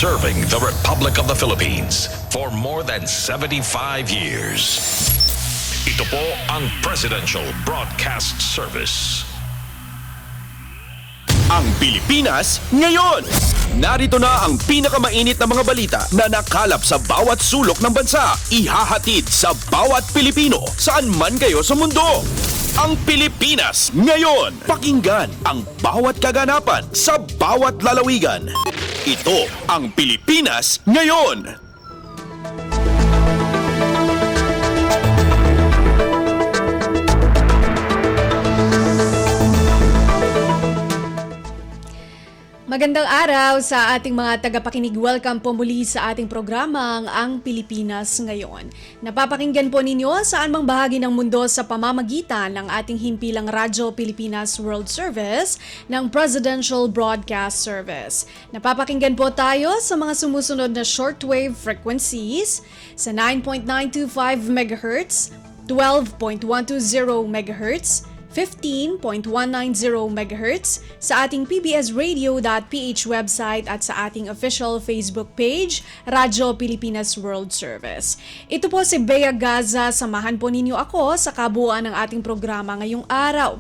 Serving the Republic of the Philippines for more than 75 years. Ito po ang Presidential Broadcast Service. Ang Pilipinas ngayon! Narito na ang pinakamainit na mga balita na nakalap sa bawat sulok ng bansa. Ihahatid sa bawat Pilipino saan man kayo sa mundo. Ang Pilipinas ngayon! Pakinggan ang bawat kaganapan sa bawat lalawigan. Ito ang Pilipinas ngayon! Magandang araw sa ating mga tagapakinig. Welcome po muli sa ating programang Ang Pilipinas Ngayon. Napapakinggan po ninyo saan mang bahagi ng mundo sa pamamagitan ng ating himpilang Radyo Pilipinas World Service ng Presidential Broadcast Service. Napapakinggan po tayo sa mga sumusunod na shortwave frequencies sa 9.925 MHz, 12.120 MHz, 15.190 MHz sa ating pbsradio.ph website at sa ating official Facebook page, Radyo Pilipinas World Service. Ito po si Bea Gaza, samahan po ninyo ako sa kabuuan ng ating programa ngayong araw.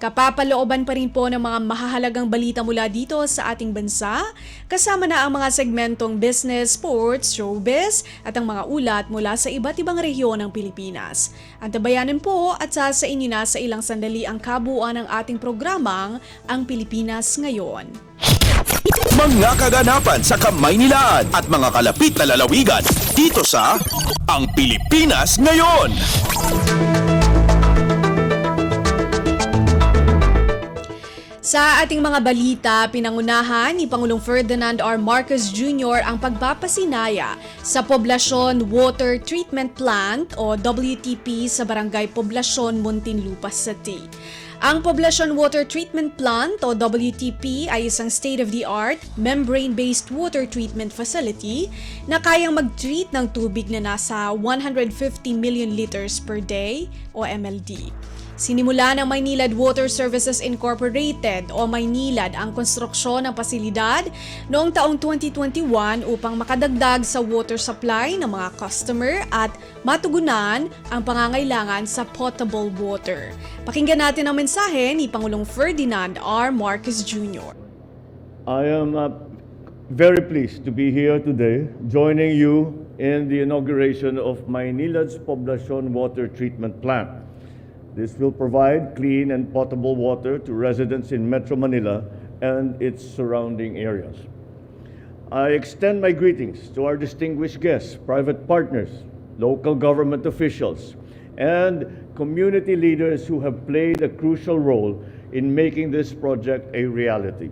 Kapapalooban pa rin po ng mga mahahalagang balita mula dito sa ating bansa, kasama na ang mga segmentong business, sports, showbiz at ang mga ulat mula sa iba't ibang rehiyon ng Pilipinas. Antabayanan po at sasain na sa ilang sandali ang kabuuan ng ating programang Ang Pilipinas Ngayon. Mga kaganapan sa Kamaynilaan at mga kalapit na lalawigan dito sa Ang Pilipinas Ngayon! Sa ating mga balita, pinangunahan ni Pangulong Ferdinand R. Marcos Jr. ang pagpapasinaya sa Poblasyon Water Treatment Plant o WTP sa Barangay Poblasyon, Muntinlupa City. Ang Poblasyon Water Treatment Plant o WTP ay isang state-of-the-art, membrane-based water treatment facility na kayang mag-treat ng tubig na nasa 150 million liters per day o MLD. Sinimula ng Maynilad Water Services Incorporated o Maynilad ang konstruksyon ng pasilidad noong taong 2021 upang makadagdag sa water supply ng mga customer at matugunan ang pangangailangan sa potable water. Pakinggan natin ang mensahe ni Pangulong Ferdinand R. Marcos Jr. I am very pleased to be here today joining you in the inauguration of Maynilad's Poblasyon Water Treatment Plant. This will provide clean and potable water to residents in Metro Manila and its surrounding areas. I extend my greetings to our distinguished guests, private partners, local government officials, and community leaders who have played a crucial role in making this project a reality.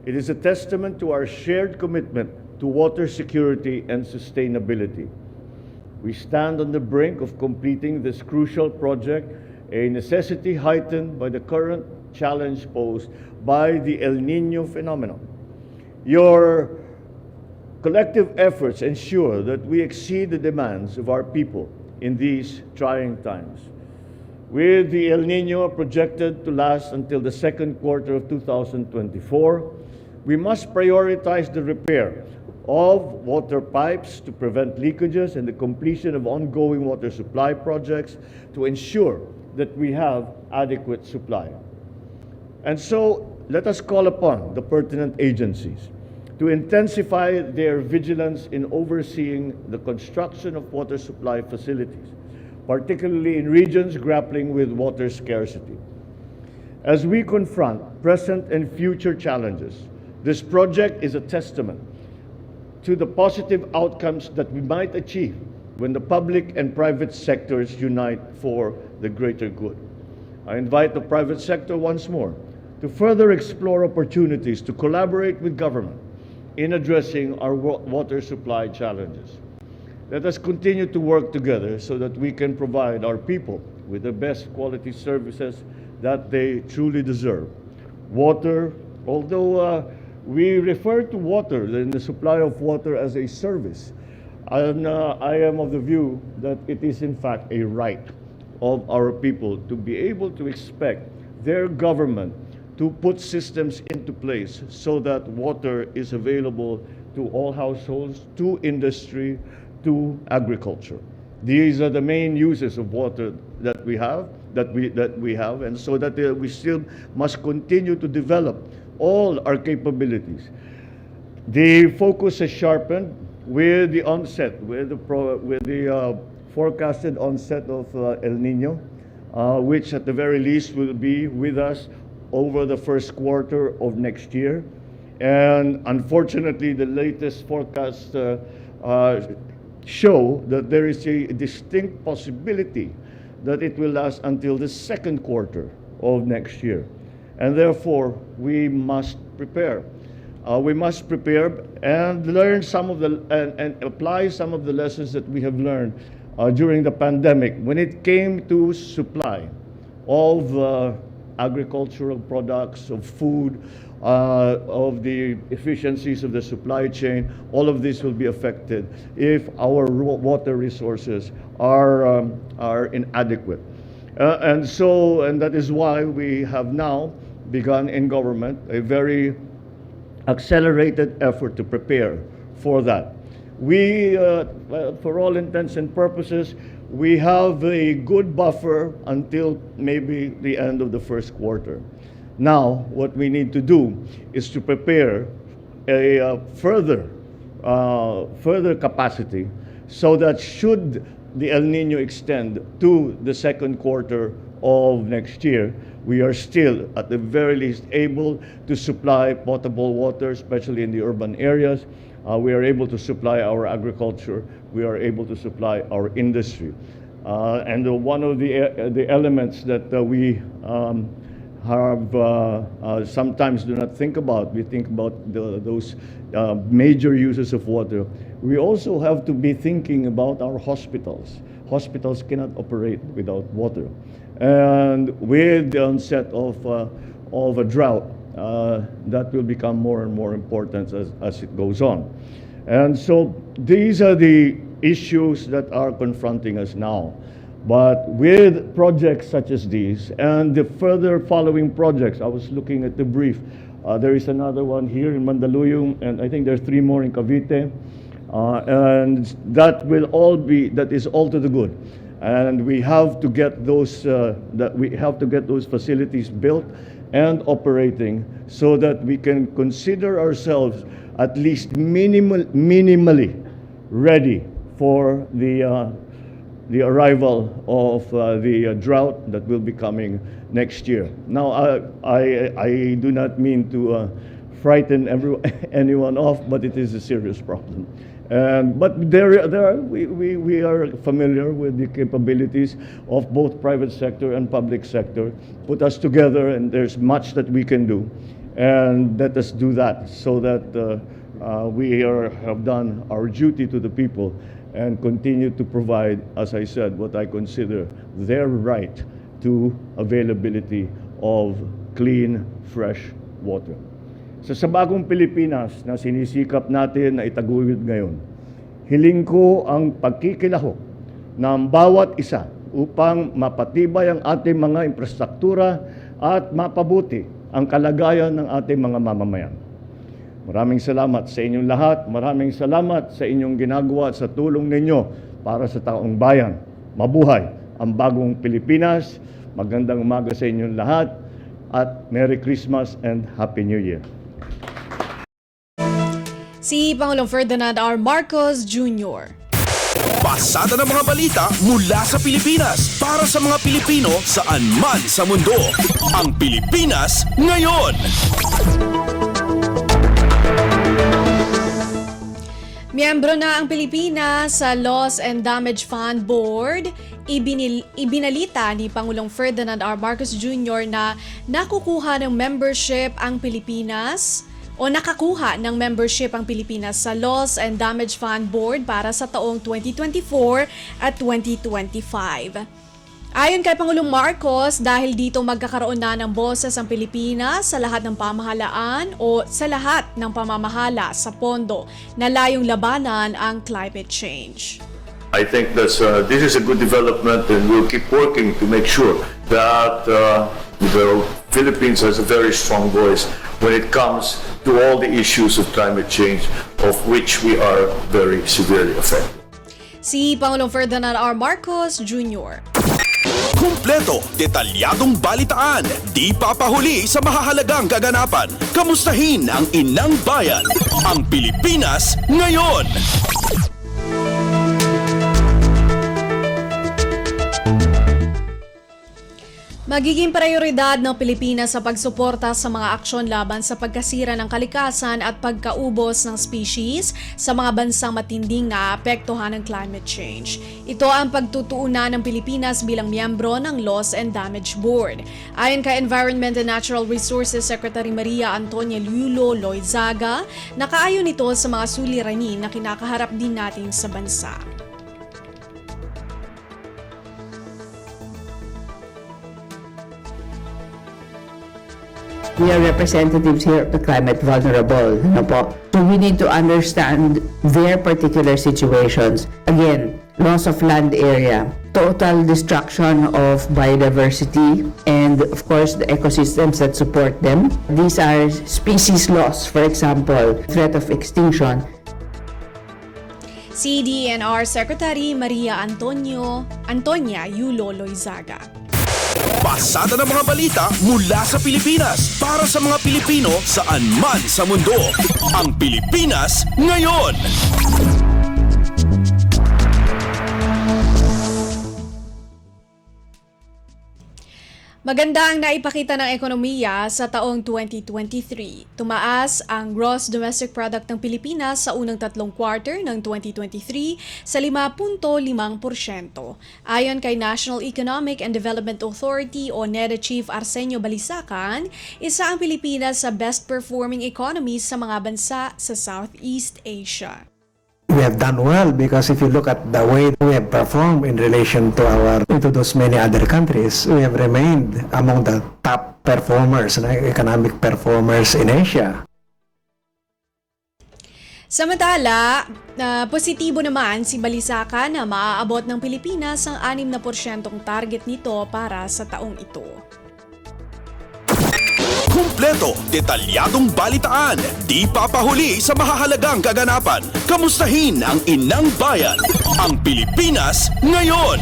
It is a testament to our shared commitment to water security and sustainability. We stand on the brink of completing this crucial project, a necessity heightened by the current challenge posed by the El Niño phenomenon. Your collective efforts ensure that we exceed the demands of our people in these trying times. With the El Niño projected to last until the second quarter of 2024, we must prioritize the repair of water pipes to prevent leakages and the completion of ongoing water supply projects to ensure that we have adequate supply. And so, let us call upon the pertinent agencies to intensify their vigilance in overseeing the construction of water supply facilities, particularly in regions grappling with water scarcity. As we confront present and future challenges, this project is a testament to the positive outcomes that we might achieve when the public and private sectors unite for the greater good. I invite the private sector once more to further explore opportunities to collaborate with government in addressing our water supply challenges. Let us continue to work together so that we can provide our people with the best quality services that they truly deserve. Water, although we refer to water and the supply of water as a service, and I am of the view that it is in fact a right of our people to be able to expect their government to put systems into place so that water is available to all households, to industry, to agriculture. These are the main uses of water that we have, and so that we still must continue to develop all our capabilities. The focus is sharpened with the onset, with the forecasted onset of El Nino, which at the very least will be with us over the first quarter of next year. And unfortunately, the latest forecasts show that there is a distinct possibility that it will last until the second quarter of next year. And therefore, we must prepare. We must prepare and learn some of the and apply some of the lessons that we have learned during the pandemic when it came to supply of agricultural products, of food, of the efficiencies of the supply chain. All of this will be affected if our water resources are inadequate. And that is why we have now begun in government a very accelerated effort to prepare for that. We, for all intents and purposes, we have a good buffer until maybe the end of the first quarter. Now, what we need to do is to prepare a further capacity so that should the El Nino extend to the second quarter of next year, we are still, at the very least, able to supply potable water, especially in the urban areas. We are able to supply our agriculture. We are able to supply our industry. And one of the elements that we sometimes do not think about, we think about those major uses of water. We also have to be thinking about our hospitals. Hospitals cannot operate without water. And with the onset of a drought, that will become more and more important as it goes on. And so these are the issues that are confronting us now. But with projects such as these and the further following projects, I was looking at the brief. There is another one here in Mandaluyong, and I think there's 3 more in Cavite. And that is all to the good. And we have to get those facilities built and operating so that we can consider ourselves at least minimally ready for the arrival of the drought that will be coming next year. Now, I do not mean to frighten anyone off, but it is a serious problem. But we are familiar with the capabilities of both private sector and public sector. Put us together, and there's much that we can do. And let us do that so that we have done our duty to the people and continue to provide, as I said, what I consider their right to availability of clean, fresh water. Sa bagong Pilipinas na sinisikap natin na itaguyod ngayon, hiling ko ang pagkikilahok ng bawat isa upang mapatibay ang ating mga infrastruktura at mapabuti ang kalagayan ng ating mga mamamayan. Maraming salamat sa inyong lahat. Maraming salamat sa inyong ginagawa at sa tulong ninyo para sa taong bayan. Mabuhay ang bagong Pilipinas. Magandang umaga sa inyong lahat at Merry Christmas and Happy New Year. Si Pangulong Ferdinand R. Marcos Jr. Pasada ng mga balita mula sa Pilipinas para sa mga Pilipino saan man sa mundo. Ang Pilipinas ngayon. Miyembro na ang Pilipinas sa Loss and Damage Fund Board. Ibinalita ni Pangulong Ferdinand R. Marcos Jr. na nakukuha ng membership ang Pilipinas o nakakuha ng membership ang Pilipinas sa Loss and Damage Fund Board para sa taong 2024 at 2025. Ayon kay Pangulong Marcos, dahil dito magkakaroon na ng boses ang Pilipinas sa lahat ng pamahalaan o sa lahat ng pamamahala sa pondo na layong labanan ang climate change. I think that this is a good development, and we'll keep working to make sure that the Philippines has a very strong voice when it comes to all the issues of climate change, of which we are very severely affected. Si Pangulong Ferdinand R. Marcos Jr. Kumpleto, detalyadong balitaan, di papahuli sa mahahalagang kaganapan. Kamustahin ang inang bayan, ang Pilipinas ngayon. Magiging prioridad ng Pilipinas sa pagsuporta sa mga aksyon laban sa pagkasira ng kalikasan at pagkaubos ng species sa mga bansang matinding naapektuhan ng climate change. Ito ang pagtutuunan ng Pilipinas bilang miyembro ng Loss and Damage Board. Ayon kay Environment and Natural Resources Secretary Maria Antonia Yulo Loizaga, nakaayon ito sa mga suliranin na kinakaharap din natin sa bansa. We are representatives here of the climate vulnerable. Ano po? So we need to understand their particular situations. Again, loss of land area, total destruction of biodiversity, and of course the ecosystems that support them. These are species loss, for example, threat of extinction. CDNR Secretary Maria Antonia Yulo Loizaga. Pasada ng mga balita mula sa Pilipinas para sa mga Pilipino saan man sa mundo. Ang Pilipinas ngayon. Maganda ang naipakita ng ekonomiya sa taong 2023. Tumaas ang Gross Domestic Product ng Pilipinas sa unang tatlong quarter ng 2023 sa 5.5%. Ayon kay National Economic and Development Authority o NEDA Chief Arsenio Balisacan, isa ang Pilipinas sa best performing economies sa mga bansa sa Southeast Asia. We have done well because if you look at the way we have performed in relation to those many other countries, we have remained among the top performers, economic performers in Asia. Samantala, positibo naman si Balisacan na maaabot ng Pilipinas ang 6% target nito para sa taong ito. Kumpleto, detalyadong balitaan, di papahuli sa mahahalagang kaganapan. Kamustahin ang inang bayan, ang Pilipinas ngayon.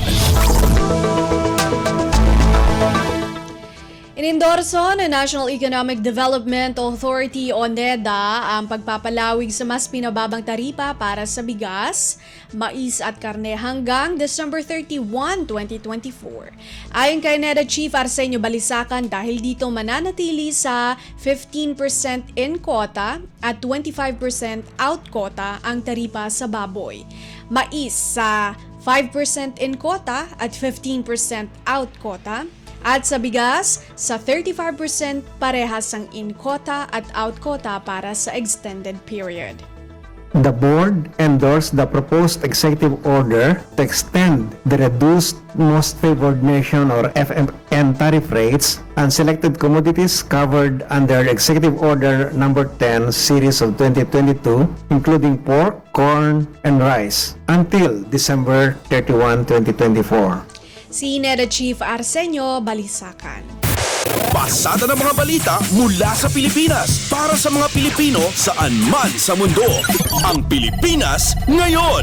Inendorso ng National Economic Development Authority o NEDA ang pagpapalawig sa mas pinababang taripa para sa bigas, mais at karne hanggang December 31, 2024. Ayon kay NEDA Chief Arsenio Balisacan, dahil dito mananatili sa 15% in quota at 25% out quota ang taripa sa baboy. Mais sa 5% in quota at 15% out quota. At sa bigas, sa 35% parehas ang in-quota at out-quota para sa extended period. The board endorsed the proposed executive order to extend the reduced most favored nation or FMN tariff rates on selected commodities covered under Executive Order Number 10 Series of 2022, including pork, corn, and rice, until December 31, 2024. Si NEDA Chief Arsenio Balisacan. Pasada ng mga balita mula sa Pilipinas para sa mga Pilipino saan man sa mundo. Ang Pilipinas ngayon.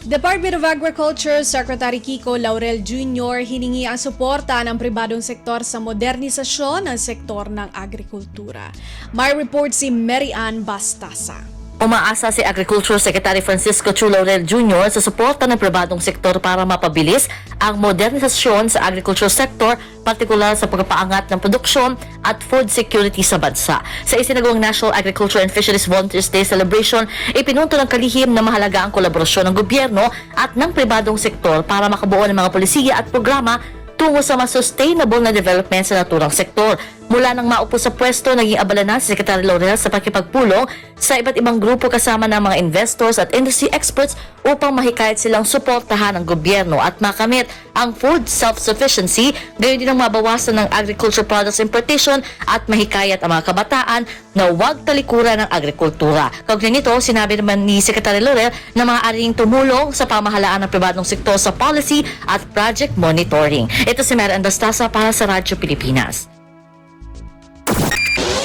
Department of Agriculture Secretary Kiko Laurel Jr. hiningi ang suporta ng pribadong sektor sa modernisasyon ng sektor ng agrikultura. May report si Mary Ann Bastasa. Umaasa si Agriculture Secretary Francisco Chu Laurel Jr. sa suporta ng pribadong sektor para mapabilis ang modernisasyon sa agriculture sector, partikular sa pagpapaangat ng produksyon at food security sa bansa. Sa isinagawang National Agriculture and Fisheries Volunteers Day celebration, ipinunto ng kalihim na mahalaga ang kolaborasyon ng gobyerno at ng pribadong sektor para makabuo ng mga polisiya at programa tungo sa mas sustainable na development sa naturang sektor. Mula nang maupo sa pwesto, naging abala na si Secretary Laurel sa pakipagpulong sa iba't ibang grupo kasama ng mga investors at industry experts upang mahikayat silang suportahan ng gobyerno at makamit ang food self-sufficiency, gayon din ang mabawasan ng agriculture products importation at mahikayat ang mga kabataan na huwag talikuran ng agrikultura. Kaugnay nito, sinabi naman ni Secretary Laurel na maaaring tumulong sa pamahalaan ng pribadong sektor sa policy at project monitoring. Ito si Mary Andastasa para sa Radyo Pilipinas.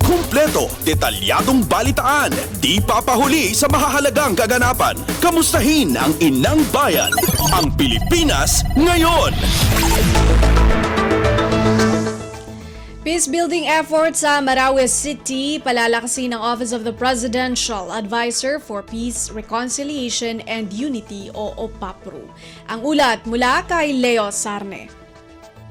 Kumpleto, detalyadong balitaan, di papahuli sa mahahalagang kaganapan. Kamustahin ang inang bayan, ang Pilipinas ngayon. Peace-building effort sa Marawi City, palalakasin ng Office of the Presidential Advisor for Peace, Reconciliation and Unity o OPAPRU. Ang ulat mula kay Leo Sarne.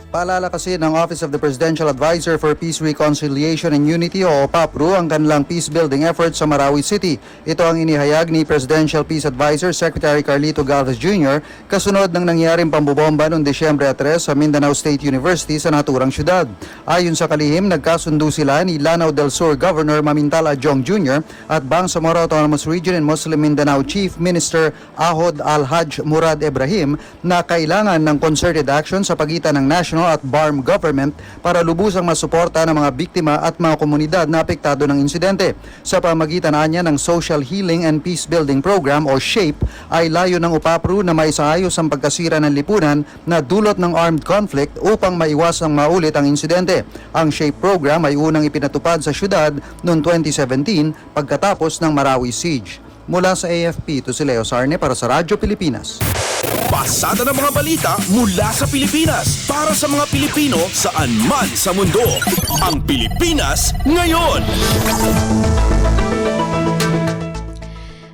Palalakasin ng Office of the Presidential Advisor for Peace, Reconciliation and Unity o OPAPRU ang kanilang peace-building efforts sa Marawi City. Ito ang inihayag ni Presidential Peace Advisor Secretary Carlito Galvez Jr. kasunod ng nangyaring pambobomba noong Desyembre 3 sa Mindanao State University sa naturang syudad. Ayon sa kalihim, nagkasundo sila ni Lanao del Sur Governor Mamintal Adjong Jr. at Bangsamoro Autonomous Region and Muslim Mindanao Chief Minister Ahod Al-Haj Murad Ibrahim na kailangan ng concerted action sa pagitan ng national at BARM government para lubusang masuporta ng mga biktima at mga komunidad na apektado ng insidente. Sa pamagitan niya ng Social Healing and Peace Building Program o SHAPE ay layo ng OPAPRU na maisaayos ang pagkasira ng lipunan na dulot ng armed conflict upang maiwasang maulit ang insidente. Ang SHAPE program ay unang ipinatupad sa syudad noong 2017 pagkatapos ng Marawi Siege. Mula sa AFP, ito si Leo Sarne para sa Radyo Pilipinas. Pasada ng mga balita mula sa Pilipinas para sa mga Pilipino saan man sa mundo. Ang Pilipinas ngayon.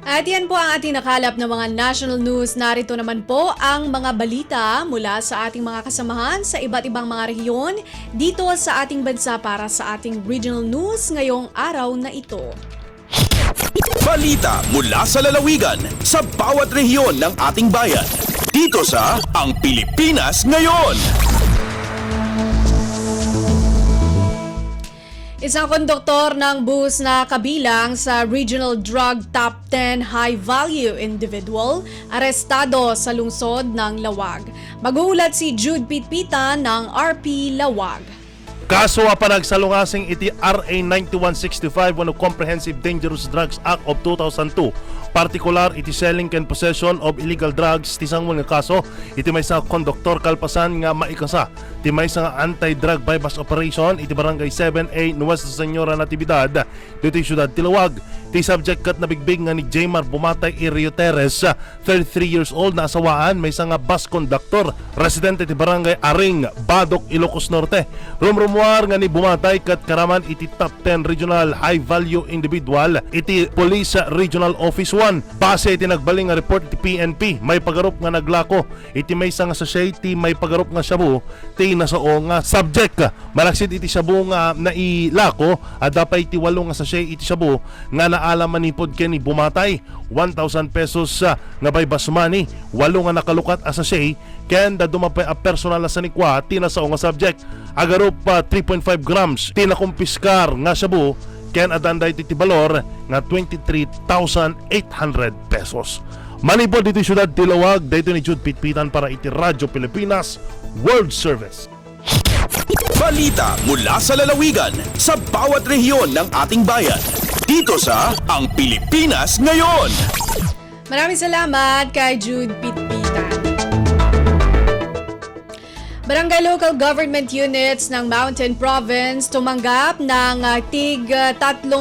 At yan po ang ating nakalap na mga national news. Narito naman po ang mga balita mula sa ating mga kasamahan sa iba't ibang mga rehiyon dito sa ating bansa para sa ating regional news ngayong araw na ito. Balita mula sa lalawigan sa bawat rehiyon ng ating bayan. Dito sa Ang Pilipinas Ngayon. Isang konduktor ng bus na kabilang sa Regional Drug Top 10 High Value Individual arestado sa lungsod ng Lawag. Mag-uulat si Jude Pitpitan ng RP Lawag. Kaso panagsalungasing iti RA 9165 wano Comprehensive Dangerous Drugs Act of 2002. Particular iti selling and possession of illegal drugs ti sangwon nga kaso iti may sa konduktor kalpasan nga maikasa ti may sa anti-drug bypass operation iti barangay 7A Nuestra Señora Natividad dito Siyudad Tilawag. Ti subject kat nabigbig nga ni Jaymar Bumatay Irio Teres, 33 years old na asawaan, may isang bus conductor, residente ti barangay Aring, Badok, Ilocos Norte. Rumrumuar nga ni Bumatay kat karaman iti top 10 regional high value individual iti Police Regional Office 1. Base iti nagbaling nga report iti PNP, may pagarup nga naglako iti may isang sachet ti may pagarup nga shabu ti nasao nga subject. Malaksid iti shabu nga nailako at dapat iti 8 nga sachet iti shabu nga naalaman ni pod ken ni Bumatay 1,000 pesos nga bypass money, 8 nga nakalukat as sachet ken dadumapay a personal sa nikwa ti nasao nga subject. Agarup 3.5 grams ti nakumpiskar nga shabu ken adanday ti balor nga 23,800 pesos. Manipod dito Siyudad Tilawag, dito ni Jude Pitpitan para iti Radyo Pilipinas World Service. Balita mula sa lalawigan sa bawat rehiyon ng ating bayan. Dito sa Ang Pilipinas Ngayon. Maraming salamat kay Jude Pitpitan. Barangay Local Government Units ng Mountain Province tumanggap ng tig 30,000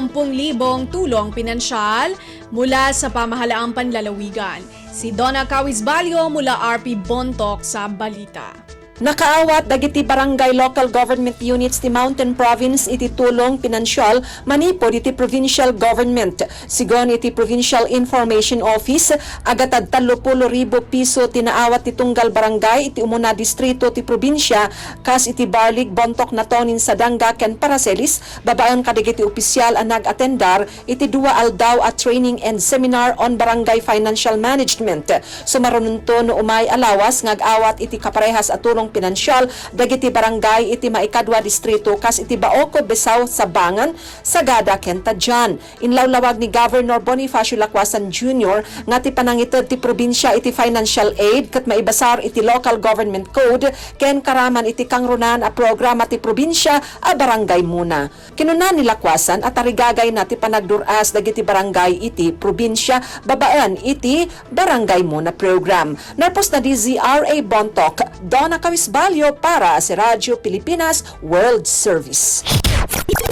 tulong pinansyal mula sa pamahalaang panlalawigan. Si Donna Cawisbalio mula RP Bontoc sa balita. Nakaawat dagiti barangay local government units ti Mountain Province iti tulong pinansyal manipod iti provincial government. Sigon iti Provincial Information Office, agatad 30,000 piso tinaawat ti tunggal barangay iti umuna distrito ti probinsya kas iti Barlig, Bontoc, Natonin, Sadanga, ken Paracelis, babaen kadagiti opisyal ang nag-atendar iti dua aldaw at training and seminar on barangay financial management. Sumarununto no umay alawas ngag-awat iti kaparehas at tulong tulong pinansyal dagiti barangay iti maikadwa distrito kas iti Baoco, Besao, Sabangan, Sagada, Kentadjan. Inlawlawag ni Governor Bonifacio Lacuasan Jr. nga ti panangited ti probinsya iti financial aid ket maibasar iti local government code ken karaman iti kangrunan a programa ti probinsya a barangay muna. Kinunan ni Lacuasan at tarigagay na ti panagduras dagiti barangay iti probinsya babaan iti barangay muna program. Narpos na di ZRA Bontok, Donna Cawisbalyo para sa Radyo Pilipinas World Service.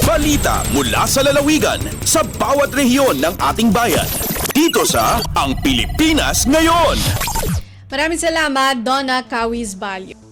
Balita mula sa lalawigan sa bawat rehiyon ng ating bayan. Dito sa Ang Pilipinas Ngayon. Maraming salamat, Donna Cawisbalyo.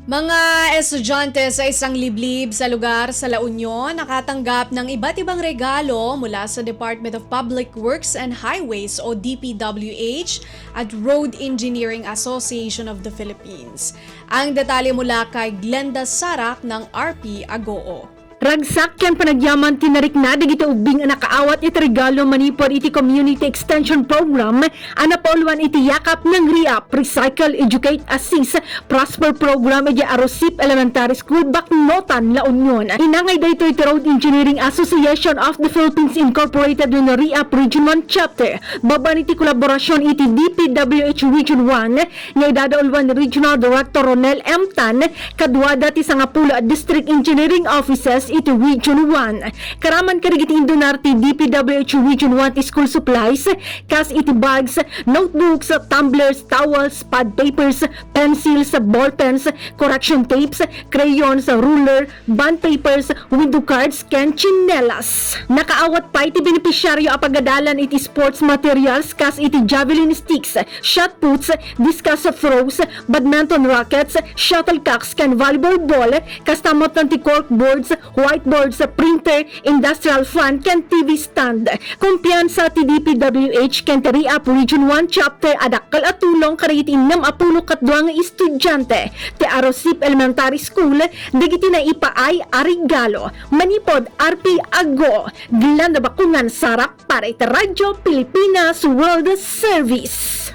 Mga estudyante sa isang liblib sa lugar sa La Union nakatanggap ng iba't ibang regalo mula sa Department of Public Works and Highways o DPWH at Road Engineering Association of the Philippines. Ang detalye mula kay Glenda Sarak ng RP Agoo. Ragsak yan panagyaman tinarik na digiti ubing nakaawat iti regalo manipod iti Community Extension Program anapauluan iti yakap ng REAP Recycle Educate Assist Prosper Program iti Arosip Elementary School Bacnotan, La Union. Inangay dayto iti Road Engineering Association of the Philippines Incorporated ng REAP Region 1 Chapter. Baban iti kolaborasyon iti DPWH Region 1 nga idadaulwan Regional Director Ronel M. Tan kadwada ti Sangapulo District Engineering Offices iti Region 1. Karaman karigiti indunar ti DPWH Region 1 ti school supplies, kas iti bags, notebooks, tumblers, towels, pad papers, pencils, ball pens, correction tapes, crayons, ruler, bond papers, window cards, ken chinelas. Nakaawat pa iti benepisyaryo apagadalan iti sports materials, kas iti javelin sticks, shot puts, discus throws, badminton rackets, shuttlecocks, ken volleyball ball, kastamot ng ti cork boards, whiteboards, printer, industrial fan, ken TV stand. Kumpiyansa ti DPWH ken ti REAP Region 1 Chapter adakkel at tulong kariti 62 nga estudyante ti Arosip Elementary School dagiti na ipaay arigalo. Manipod RP Ago, Glenda Bakungan Sarak para iti Radyo Pilipinas World Service.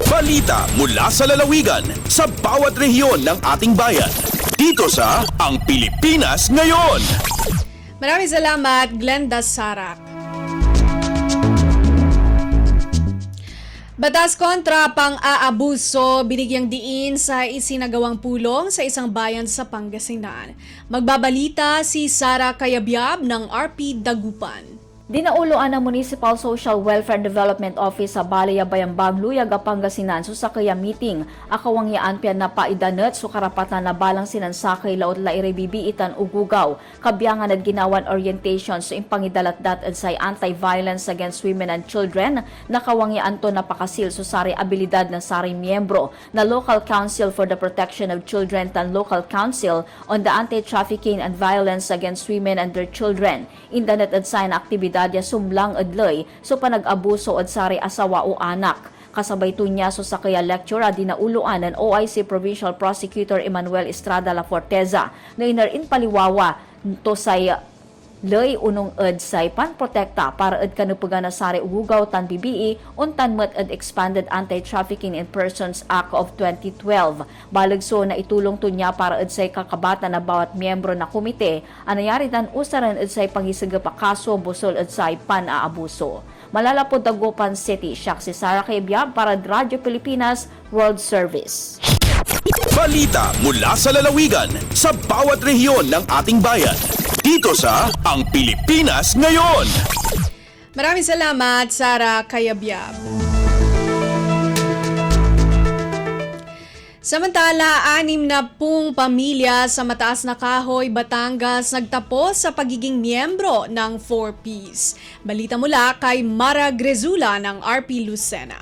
Balita mula sa lalawigan sa bawat rehiyon ng ating bayan. Dito sa Ang Pilipinas Ngayon. Maraming salamat, Glenda Sarak. Batas kontra pang-aabuso binigyang diin sa isinagawang pulong sa isang bayan sa Pangasinan. Magbabalita si Sara Kayabyab ng RP Dagupan. Dinauloan ng Municipal Social Welfare and Development Office sa Balaya Bayambang, Luyag, Pangasinan so sa kaya meeting akawangyaan pian na paidanet so karapatan na balang sinansakay laot la irebibiitan ugugaw kabyangan at ginawan orientation so impangidalat-dat at say anti-violence against women and children nakawangyaan to napakasil so sari abilidad na sari miyembro na Local Council for the Protection of Children and Local Council on the Anti-Trafficking and Violence Against Women and Their Children. Indanet at say na aktibidad ya sumlang adlay so panag-abuso at sari asawa o anak. Kasabay to niya so sa kaya lecture dinauluan ng OIC Provincial Prosecutor Emmanuel Estrada La Forteza na inarin paliwawa to say lay unong ed say panprotekta para ed kanupugan na sari ugugaw tan BBE untan met ed Expanded Anti-Trafficking in Persons Act of 2012. Balagso na itulong to niya para ed say kakabata na bawat miyembro na komite anayari tan usaran ed say pangisagapa kaso busol ed say pan-aabuso. Malalapod Dagupan City, siya si Sara Kayabyab para Radyo Pilipinas World Service. Balita mula sa lalawigan sa bawat rehiyon ng ating bayan. Dito sa Ang Pilipinas Ngayon. Maraming salamat, Sara Kayabyab. Samantala, 60 pamilya sa Mataas na Kahoy, Batangas nagtapos sa pagiging miyembro ng 4Ps. Balita mula kay Mara Grezula ng RP Lucena.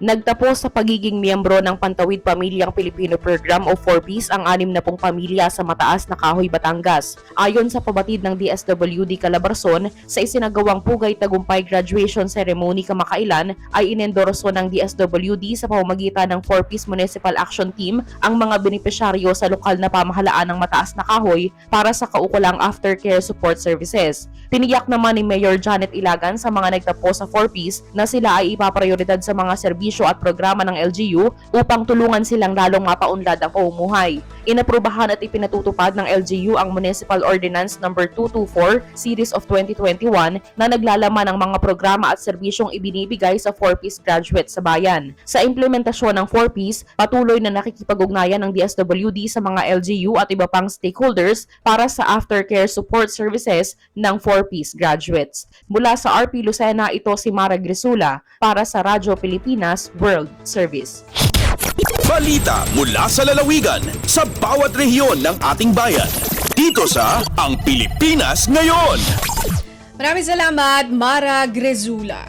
Nagtapos sa pagiging miyembro ng Pantawid Pamilyang Pilipino Program o 4Ps ang 60 pamilya sa Mataas na Kahoy, Batangas. Ayon sa pabatid ng DSWD Calabarzon, sa isinagawang Pugay Tagumpay graduation ceremony kamakailan ay inendorso ng DSWD sa pamamagitan ng 4Ps Municipal Action Team ang mga benepisyaryo sa lokal na pamahalaan ng Mataas na Kahoy para sa kaukulang aftercare support services. Tiniyak naman ni Mayor Janet Ilagan sa mga nagtapos sa 4Ps na sila ay ipaprioridad sa mga serbisyo at programa ng LGU upang tulungan silang lalong mapaunlad ang pamumuhay. Inaprubahan at ipinatutupad ng LGU ang Municipal Ordinance No. 224 Series of 2021 na naglalaman ng mga programa at serbisyong ibinibigay sa 4Ps graduates sa bayan. Sa implementasyon ng 4Ps, patuloy na nakikipag-ugnayan ng DSWD sa mga LGU at iba pang stakeholders para sa aftercare support services ng 4Ps graduates. Mula sa RP Lucena, ito si Mara Grisula para sa Radyo Pilipinas World Service. Balita mula sa lalawigan sa bawat rehiyon ng ating bayan. Dito sa Ang Pilipinas Ngayon. Maraming salamat, Mara Grisula.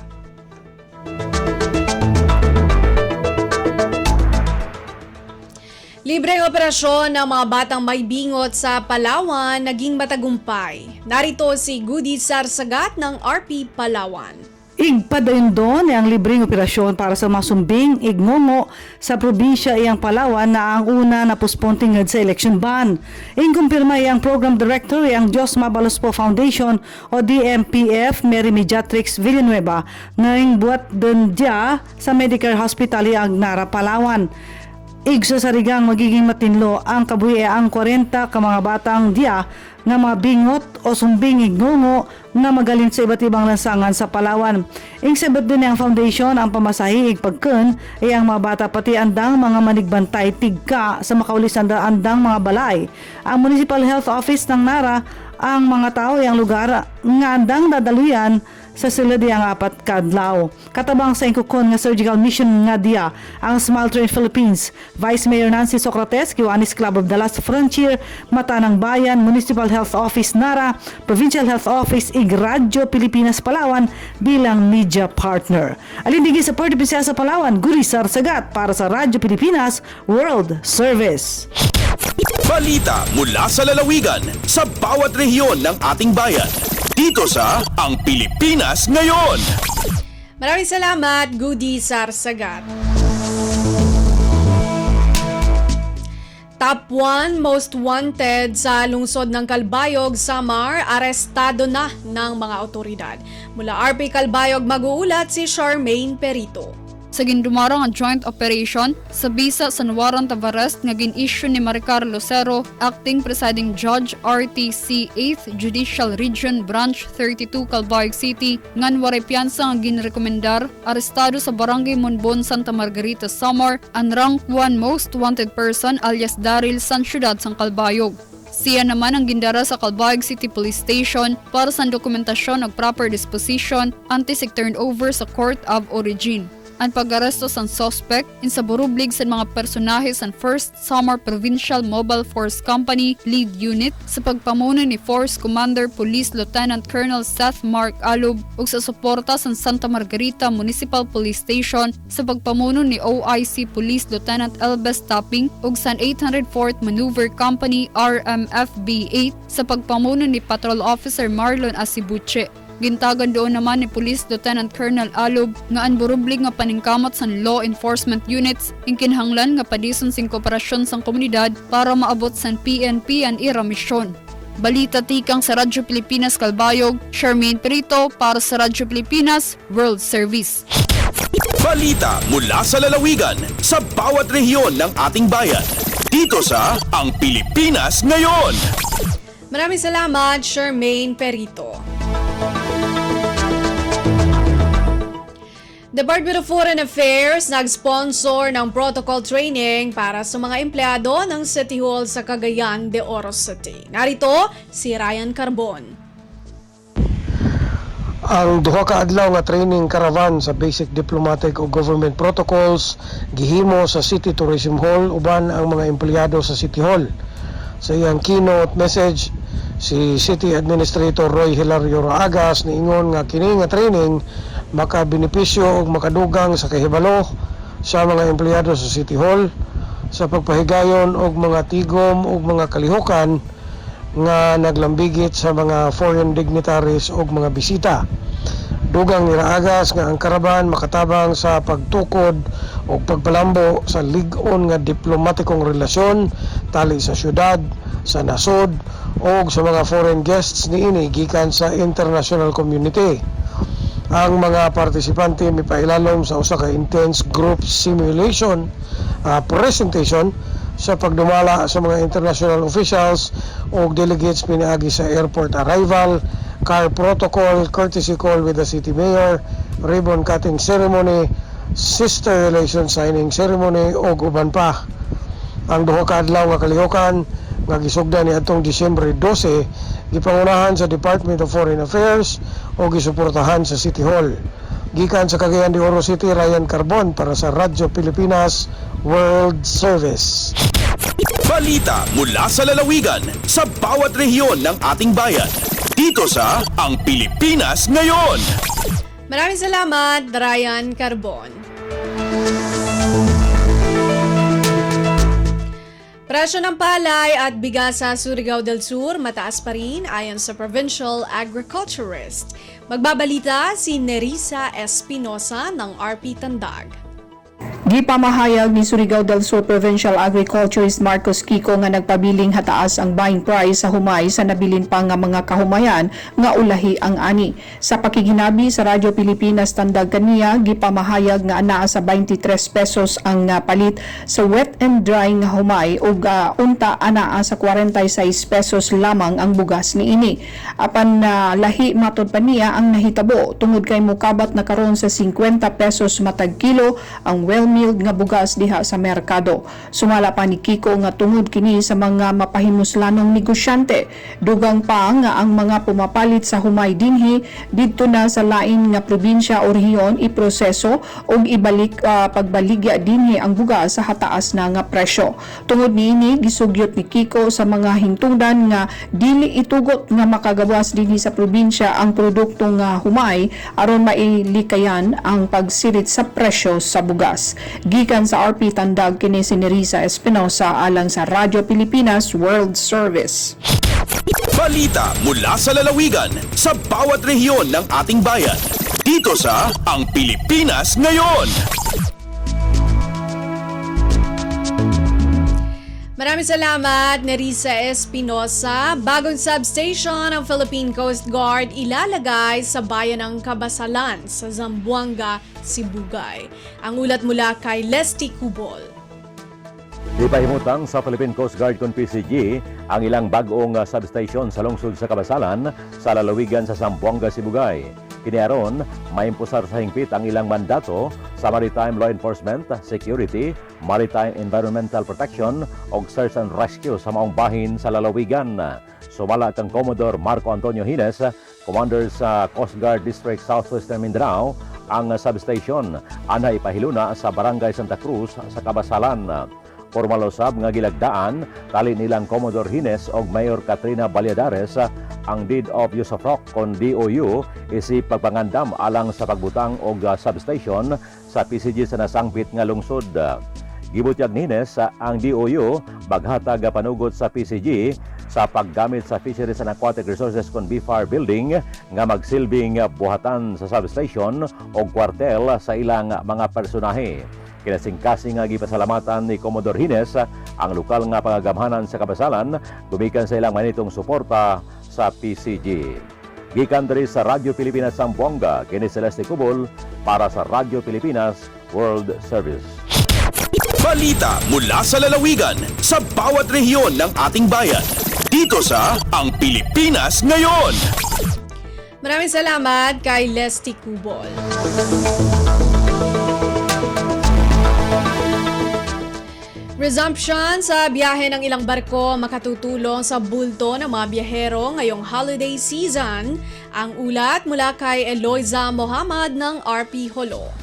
Libreng operasyon ng mga batang may bingot sa Palawan naging matagumpay. Narito si Goody Sarsagat ng RP Palawan. Igpadayon doon ang libreng operasyon para sa masumbing ignongo sa probinsya iyang Palawan na ang una na pusponting sa election ban. Inkumpirma iyang Program Director iyang Diyos Mabalos po Foundation o DMPF Mary Mediatrix Villanueva ngayong buat din dia sa Medical Hospital iyang Nara, Palawan. Igsasarigang magiging matinlo ang kabuhi ang 40 ka mga batang dia nga mga bingot o sumbing ignongo nga magaling sa iba't ibang lansangan sa Palawan. Ingsabot din ang foundation ang pamasahi igpagken ay ang mga bata pati andang mga manigbantay tigka sa makaulisan andang mga balay. Ang Municipal Health Office ng Nara ang mga tao ang lugar nga andang dadaluyan sa sila diyang 4 kadlaw. Katabang sa ingkukon nga surgical mission nga diya ang Smile Train Philippines, Vice Mayor Nancy Socrates, Kiwanis Club of the Last Frontier, Mata ng Bayan, Municipal Health Office Nara, Provincial Health Office Radyo Pilipinas Palawan bilang media partner. Alindigi sa Perdipensya sa Palawan, Guri Sarsagat para sa Radyo Pilipinas World Service. Balita mula sa lalawigan sa bawat rehiyon ng ating bayan. Dito sa Ang Pilipinas Ngayon. Maraming salamat, Goody Sarsagat. Top 1 most wanted sa lungsod ng Calbayog, Samar, arestado na ng mga otoridad. Mula RP Calbayog, mag-uulat si Charmaine Perito. Sa gindumarang ang joint operation sa bisa sa warrant of arrest nga gin-issue ni Maricar Lucero, Acting Presiding Judge RTC 8th Judicial Region Branch 32 Calbayog City ngan waray piyansa nga ginrekomendar arestado sa Barangay Monbon, Santa Margarita, Samar ang rank 1 most wanted person alias Daryl Sansyudad sang Calbayog. Siya naman ang gindara sa Calbayog City Police Station para sa dokumentasyon ug proper disposition antes turned over sa Court of Origin. Ang pag-aresto sa suspect in sa burublig sa mga personahe sa 1st Samar Provincial Mobile Force Company Lead Unit sa pagpamuno ni Force Commander Police Lieutenant Colonel Seth Mark Alob ug sa suporta sa Santa Margarita Municipal Police Station sa pagpamuno ni OIC Police Lieutenant Elbes Tapping ug sa 804th Maneuver Company RMFB 8 sa pagpamuno ni Patrol Officer Marlon Asibuche. Gintagan doon naman ni Police Lieutenant Colonel Alob nga ang burublig nga paningkamot sa law enforcement units ing kinahanglan nga padison sing kooperasyon sang komunidad para maabot sa PNP ang ira misyon. Balita tikang sa Radyo Pilipinas Calbayog, Charmaine Perito para sa Radyo Pilipinas World Service. Balita mula sa lalawigan sa bawat rehiyon ng ating bayan. Dito sa Ang Pilipinas Ngayon. Maraming salamat, Charmaine Perito. Department of Foreign Affairs nag-sponsor ng protocol training para sa mga empleyado ng City Hall sa Cagayan de Oro City. Narito si Ryan Carbon. Ang duha ka adlaw nga training caravan sa basic diplomatic o government protocols gihimo sa City Tourism Hall uban ang mga empleyado sa City Hall. Sa iyang keynote message, si City Administrator Roy Hilario Raagas niingon nga kini nga training makabenepisyo og makadugang sa kahibalo sa mga empleyado sa City Hall sa pagpahigayon og mga tigom og mga kalihukan nga naglambigit sa mga foreign dignitaries og mga bisita. Dugang niraagas nga ang karaban makatabang sa pagtukod o pagpalambo sa lig-on nga diplomatikong relasyon tali sa syudad, sa nasod o sa mga foreign guests niini gikan sa international community. Ang mga partisipante mipailalom sa usa ka intense group simulation presentation sa pagdumala sa mga international officials o delegates pinaagi sa airport arrival, car protocol, courtesy call with the city mayor, ribbon cutting ceremony, sister relation signing ceremony o uban pa. Ang duha ka adlaw nga kalihukan nga gisugdan ni atong Disyembre 12 gipangunahan sa Department of Foreign Affairs o gisuportahan sa City Hall. Gikan sa Cagayan de Oro City, Ryan Carbon para sa Radyo Pilipinas World Service. Balita mula sa lalawigan sa bawat rehiyon ng ating bayan. Dito sa Ang Pilipinas Ngayon. Maraming salamat, Ryan Carbon. Presyo ng palay at bigas sa Surigao del Sur mataas pa rin ayon sa Provincial Agriculturist. Magbabalita si Nerissa Espinosa ng RP Tandag. Gipamahayag ni Surigao del Sur Provincial Agriculturist Marcos Kiko nga nagpabiling hataas ang buying price sa humay sa nabilin pa nga mga kahumayan nga ulahi ang ani. Sa pakiginabi sa Radyo Pilipinas Tandag kaniya, gipamahayag nga anaa sa 23 pesos ang palit sa wet and dry nga humay ug unta anaa sa 46 pesos lamang ang bugas niini. Apan lahi matod pa niya ang nahitabo tungod kay mukabat na karon sa 50 pesos matag kilo ang well-milled nga bugas diha sa merkado. Sumala pa ni Kiko nga tungod kini sa mga mapahimuslanong negosyante. Dugang pa nga ang mga pumapalit sa humay dinhi didto na sa lain nga probinsya o rehiyon iproseso ug ibalik pagbaligya dinhi ang bugas sa hataas na nga presyo. Tungod niini gisugyot ni Kiko sa mga hingtungdan nga dili itugot nga makagawas dinhi sa probinsya ang produkto nga humay aron mailikayan ang pagsirit sa presyo sa bugas. Gikan sa RP Tandag kini si Nerissa Espinosa alang sa Radyo Pilipinas World Service. Balita mula sa lalawigan sa bawat rehiyon ng ating bayan. Dito sa Ang Pilipinas Ngayon. Maraming salamat, Nerissa Espinosa. Bagong substation ng Philippine Coast Guard ilalagay sa bayan ng Kabasalan sa Zamboanga, Sibugay. Ang ulat mula kay Lesty Cubol. Ipahimutang sa Philippine Coast Guard kung PCG ang ilang bagong substation sa lungsod sa Kabasalan sa lalawigan sa Zamboanga, Sibugay. Kiniaron, maimpusar sa hingpit ang ilang mandato sa maritime law enforcement, security, maritime environmental protection o search and rescue sa maong bahin sa lalawigan. Sumala kang Commodore Marco Antonio Hines, Commander sa Coast Guard District Southwestern Mindanao, ang substation ana ipahiluna sa Barangay Santa Cruz sa Kabasalan. Formal usab nga gilagdaan tali nilang Commodore Hines og Mayor Katrina Valladares ang deed of use of rock kon DOU isip pagpangandam alang sa pagbutang og substation sa PCG sa nasangpit nga lungsod. Gibutyag ni Hines ang DOU baghatag panugod sa PCG sa paggamit sa Fisheries and Aquatic Resources kon BFAR building nga magsilbing buhatan sa substation o kwartel sa ilang mga personahe. Kinasingkasing nga gipasalamatan ni Commodore Hines ang lokal nga pangagamhanan sa Kabasalan gumikan sa ilang manitong suporta sa PCG. Gikan diri sa Radyo Pilipinas Zamboanga, kini Celeste Cubol para sa Radyo Pilipinas World Service. Balita mula sa lalawigan sa bawat rehiyon ng ating bayan. Dito sa Ang Pilipinas Ngayon. Maraming salamat kay Lesty Cubol. Resumption sa biyahe ng ilang barko makatutulong sa bulto ng mga biyahero ngayong holiday season. Ang ulat mula kay Eloisa Mohamad ng RP Holo.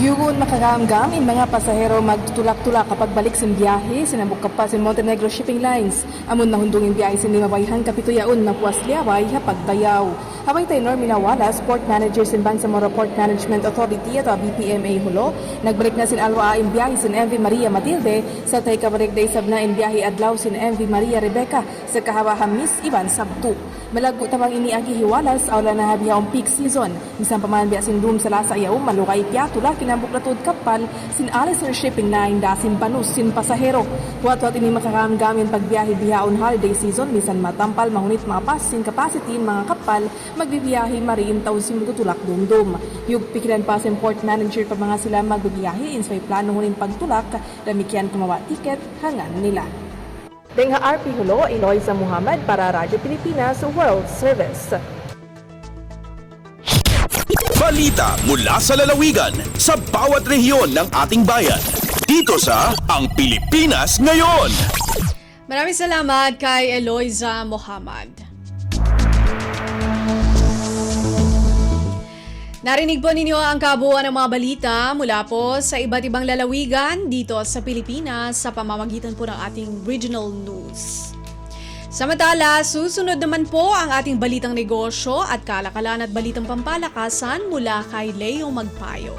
Yugon makaramgam in mga pasahero magtutulak-tulak kapag balik sa biyahe sinabuk pa sa Montenegro Shipping Lines. Amon na hundungin biyahe sa Limabayhan kapituyaon na puwas liyaway hapag dayaw. Habang tayo Normina Wallace, Port Manager sin Bangsamoro Port Management Authority at BPMA Hulo, nagbalik na sin Alwa in biyahe sin MV Maria Matilde sa tay kabalik day sab na in biyahe adlaw sin MV Maria Rebecca sa kahawahamis Iban Sabtu. Malago tabang iniagi hiwalas awla na habiyang peak season. Misang pamanbiya sin Doom sa lasa ayaw malukay piyatula kinabuklatod kapal sin Alicer Shipping Line dasin panus sin pasahero. Huwat-huwat ini makakamgamin pagbiyahe biyaon holiday season misan matampal mahunit mga passing capacity mga kapal magbibiyahe mariin taon sin tutulak dumdum. Yung pikilan pa sin Port Manager pa mga sila magbibiyahe insay plano hunin pagtulak damikyan kumawa tiket hangan nila. Dengha RP Hulo, Eloisa Muhammad para Radyo Pilipinas World Service. Balita mula sa lalawigan sa bawat rehiyon ng ating bayan. Dito sa Ang Pilipinas Ngayon. Maraming salamat kay Eloisa Muhammad. Narinig po ninyo ang kabuuan ng mga balita mula po sa iba't ibang lalawigan dito sa Pilipinas sa pamamagitan po ng ating regional news. Samantala, susunod naman po ang ating balitang negosyo at kalakalan at balitang pampalakasan mula kay Leo Magpayo.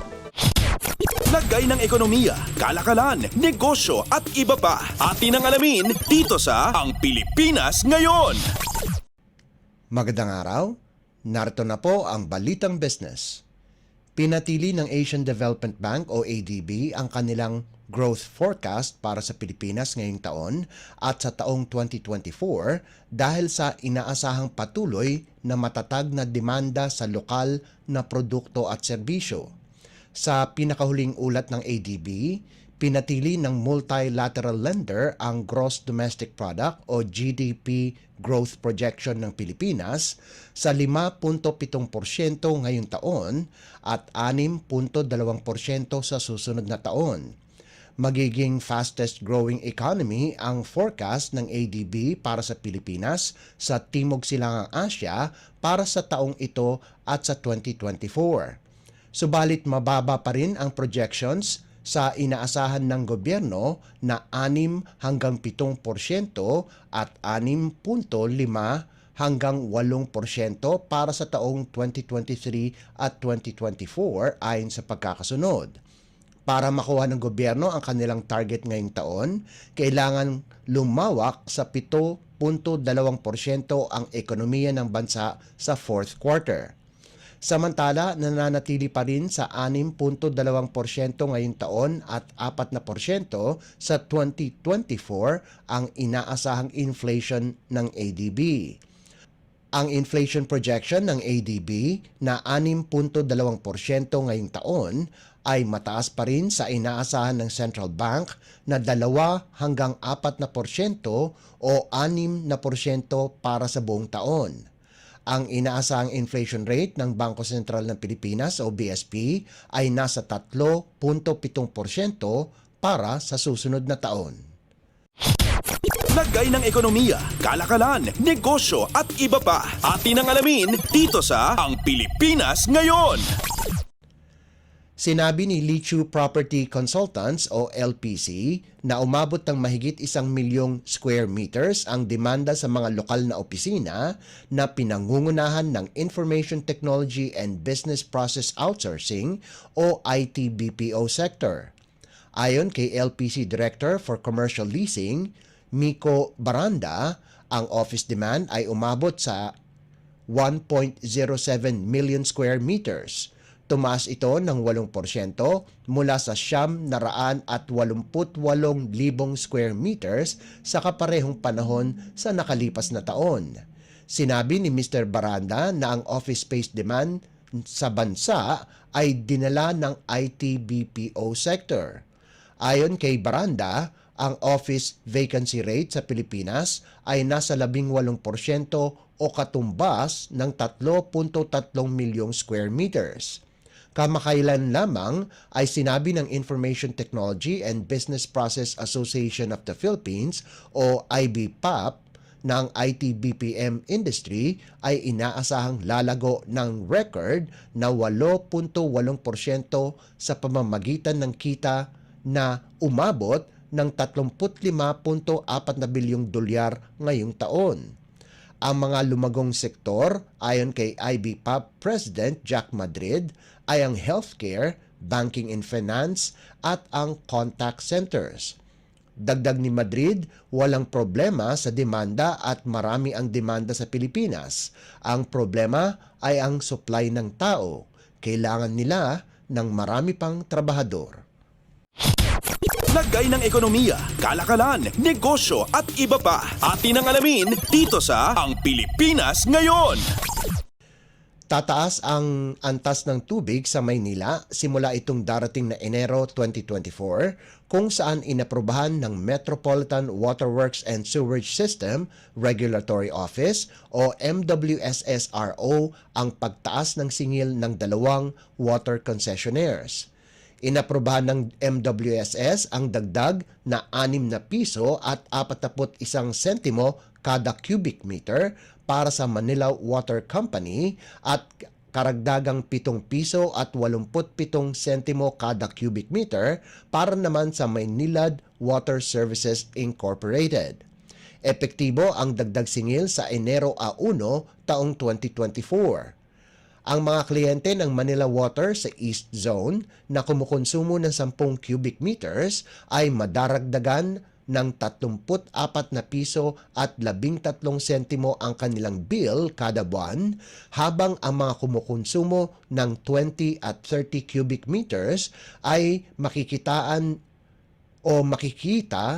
Lagay ng ekonomiya, kalakalan, negosyo at iba pa. Atin ang alamin dito sa Ang Pilipinas Ngayon. Magandang araw. Narito na po ang Balitang Business. Pinatili ng Asian Development Bank o ADB ang kanilang growth forecast para sa Pilipinas ngayong taon at sa taong 2024 dahil sa inaasahang patuloy na matatag na demanda sa lokal na produkto at serbisyo. Sa pinakahuling ulat ng ADB, pinatili ng multilateral lender ang Gross Domestic Product o GDP growth projection ng Pilipinas sa 5.7% ngayong taon at 6.2% sa susunod na taon. Magiging fastest growing economy ang forecast ng ADB para sa Pilipinas sa Timog Silangang Asya para sa taong ito at sa 2024. Subalit mababa pa rin ang projections sa inaasahan ng gobyerno na 6 hanggang 7% at 6.5 hanggang 8% para sa taong 2023 at 2024 ayon sa pagkakasunod. Para makuha ng gobyerno ang kanilang target ngayong taon, kailangan lumawak sa 7.2% ang ekonomiya ng bansa sa fourth quarter. Samantala, nananatili pa rin sa 6.2% ngayong taon at 4% sa 2024 ang inaasahang inflation ng ADB. Ang inflation projection ng ADB na 6.2% ngayong taon ay mataas pa rin sa inaasahan ng Central Bank na 2 hanggang 4% o 6% para sa buong taon. Ang inaasahang inflation rate ng Bangko Sentral ng Pilipinas o BSP ay nasa 3.7% para sa susunod na taon. Lagay ng ekonomiya, kalakalan, negosyo at iba pa. Atin ang alamin dito sa Ang Pilipinas Ngayon. Sinabi ni Lichu Property Consultants o LPC na umabot ng mahigit 1 milyong square meters ang demanda sa mga lokal na opisina na pinangungunahan ng Information Technology and Business Process Outsourcing o IT-BPO sector. Ayon kay LPC Director for Commercial Leasing, Miko Baranda, ang office demand ay umabot sa 1.07 million square meters. Tumaas ito ng 8% mula sa 988,000 square meters sa kaparehong panahon sa nakalipas na taon. Sinabi ni Mr. Baranda na ang office space demand sa bansa ay dinala ng IT-BPO sector. Ayon kay Baranda, ang office vacancy rate sa Pilipinas ay nasa 18% o katumbas ng 3.3 milyong square meters. Kamakailan lamang ay sinabi ng Information Technology and Business Process Association of the Philippines o IBPAP ng IT-BPM industry ay inaasahang lalago ng record na 8.8% sa pamamagitan ng kita na umabot ng 35.4 na bilyong dolyar ngayong taon. Ang mga lumagong sektor ayon kay IBPAP President Jack Madrid ay ang healthcare, banking and finance at ang contact centers. Dagdag ni Madrid, walang problema sa demanda at marami ang demanda sa Pilipinas. Ang problema ay ang supply ng tao. Kailangan nila ng marami pang trabahador. Lagay ng ekonomiya, kalakalan, negosyo at iba pa. Atin ang alamin dito sa Ang Pilipinas Ngayon. Tataas ang antas ng tubig sa Maynila simula itong darating na Enero 2024 kung saan inaprobahan ng Metropolitan Waterworks and Sewerage System Regulatory Office o MWSSRO ang pagtaas ng singil ng dalawang water concessionaires. Inaprobahan ng MWSS ang dagdag na 6 na piso at 41 sentimo kada cubic meter para sa Manila Water Company at karagdagang 7 piso at 87 sentimo kada cubic meter para naman sa Maynilad Water Services Incorporated. Epektibo ang dagdag singil sa Enero 1 taong 2024. Ang mga kliyente ng Manila Water sa East Zone na kumukonsumo ng 10 cubic meters ay madaragdagan ng 34 na piso at 13 sentimo ang kanilang bill kada buwan, habang ang mga kumukonsumo ng 20 at 30 cubic meters ay makikita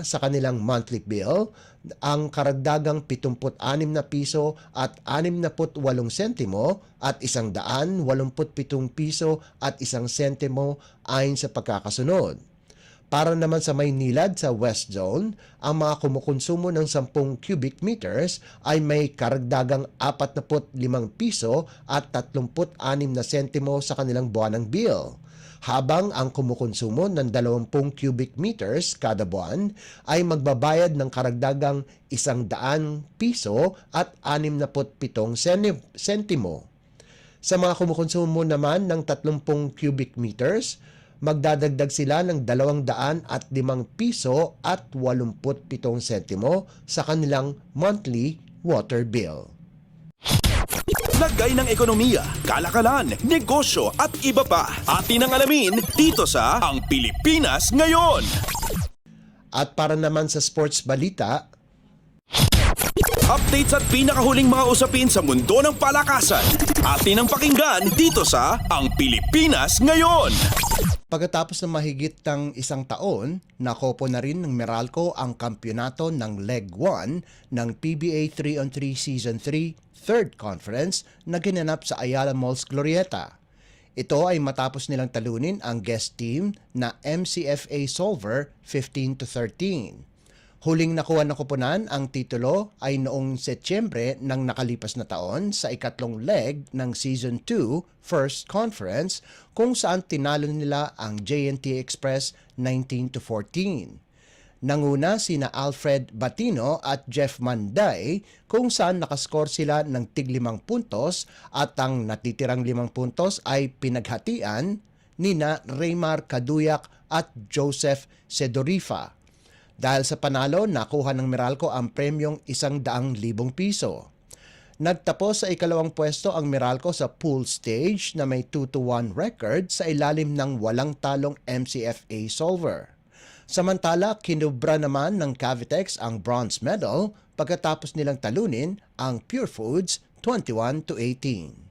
sa kanilang monthly bill ang karagdagang 76 na piso at 68 sentimo at 187 piso at 1 sentimo ayon sa pagkakasunod. Para naman sa Maynilad sa West Zone, ang mga kumukonsumo ng 10 cubic meters ay may karagdagang 45 piso at 36 na sentimo sa kanilang buwanang bill. Habang ang kumukonsumo ng 20 cubic meters kada buwan ay magbabayad ng karagdagang 100 piso at 67 sentimo. Sa mga kumukonsumo naman ng 30 cubic meters, magdadagdag sila ng 205 piso at 87 sentimo sa kanilang monthly water bill. Lagay ng ekonomiya, kalakalan, negosyo at iba pa. Atin ang alamin dito sa Ang Pilipinas Ngayon. At para naman sa sports balita, updates at pinakahuling mga usapin sa mundo ng palakasan. Atin ang pakinggan dito sa Ang Pilipinas Ngayon. pagkatapos ng mahigit ng isang taon, nakopo na rin ng Meralco ang kampyonato ng Leg 1 ng PBA 3-on-3 Season 3 Third Conference na ginanap sa Ayala Malls Glorieta. Ito ay matapos nilang talunin ang guest team na MCFA Solver 15-13. Huling nakuha ng koponan ang titulo ay noong Setyembre ng nakalipas na taon sa ikatlong leg ng Season 2 First Conference kung saan tinalo nila ang JNT Express 19-14. Nanguna sina Alfred Batino at Jeff Manday kung saan nakascore sila ng tig-5 puntos at ang natitirang 5 puntos ay pinaghatian nina Raymar Caduyak at Joseph Sedorifa. Dahil sa panalo, nakuha ng Meralco ang premyong 100,000 piso. Nagtapos sa ikalawang pwesto ang Meralco sa pool stage na may 2-1 record sa ilalim ng walang talong MCFA Solver. Samantala, kinubra naman ng Cavitex ang bronze medal pagkatapos nilang talunin ang Pure Foods 21-18.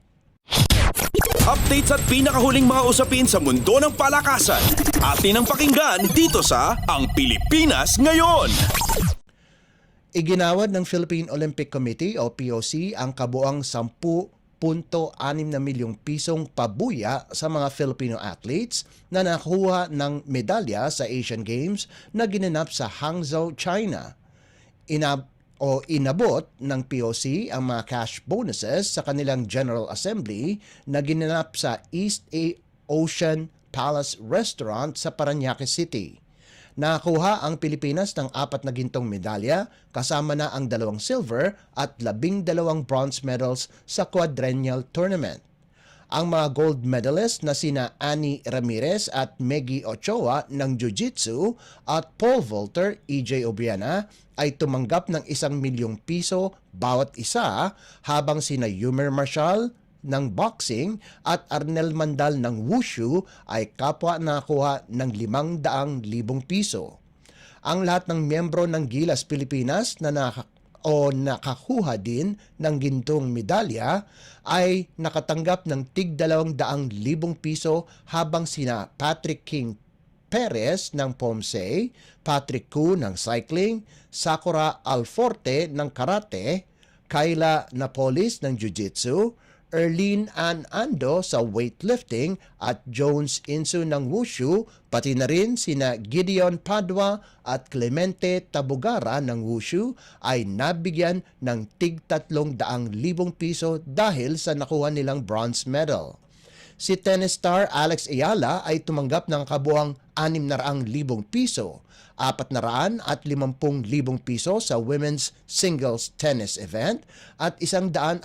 Updates at pinakahuling mga usapin sa mundo ng palakasan. Atin ang pakinggan dito sa Ang Pilipinas Ngayon. Iginawad ng Philippine Olympic Committee o POC ang kabuang 10.6 na milyong pisong pabuya sa mga Filipino athletes na nakuha ng medalya sa Asian Games na ginanap sa Hangzhou, China. Inabot ng POC ang mga cash bonuses sa kanilang General Assembly na ginanap sa East Ocean Palace Restaurant sa Parañaque City. Nakakuha ang Pilipinas ng 4 na gintong medalya, kasama na ang 2 silver at 12 bronze medals sa quadrennial tournament. Ang mga gold medalists na sina Annie Ramirez at Meggy Ochoa ng Jiu-Jitsu at Paul Volter, EJ Obiana ay tumanggap ng 1 milyong piso bawat isa, habang sina Yumer Marshall ng boxing at Arnel Mandal ng wushu ay kapwa nakakuha ng 500,000 piso. Ang lahat ng miyembro ng Gilas Pilipinas na nakakuha din ng gintong medalya ay nakatanggap ng tig 200,000 piso, habang sina Patrick King Perez ng Pomsey, Patrick Koo ng cycling, Sakura Alforte ng karate, Kayla Napolis ng jiu-jitsu, Erlene Ann Ando sa weightlifting at Jones Insu ng wushu, pati na rin sina Gideon Padua at Clemente Tabugara ng wushu ay nabigyan ng tig 300,000 piso dahil sa nakuha nilang bronze medal. Si tennis star Alex Ayala ay tumanggap ng kabuang 600,000 piso, 450,000 piso sa women's singles tennis event at 150,000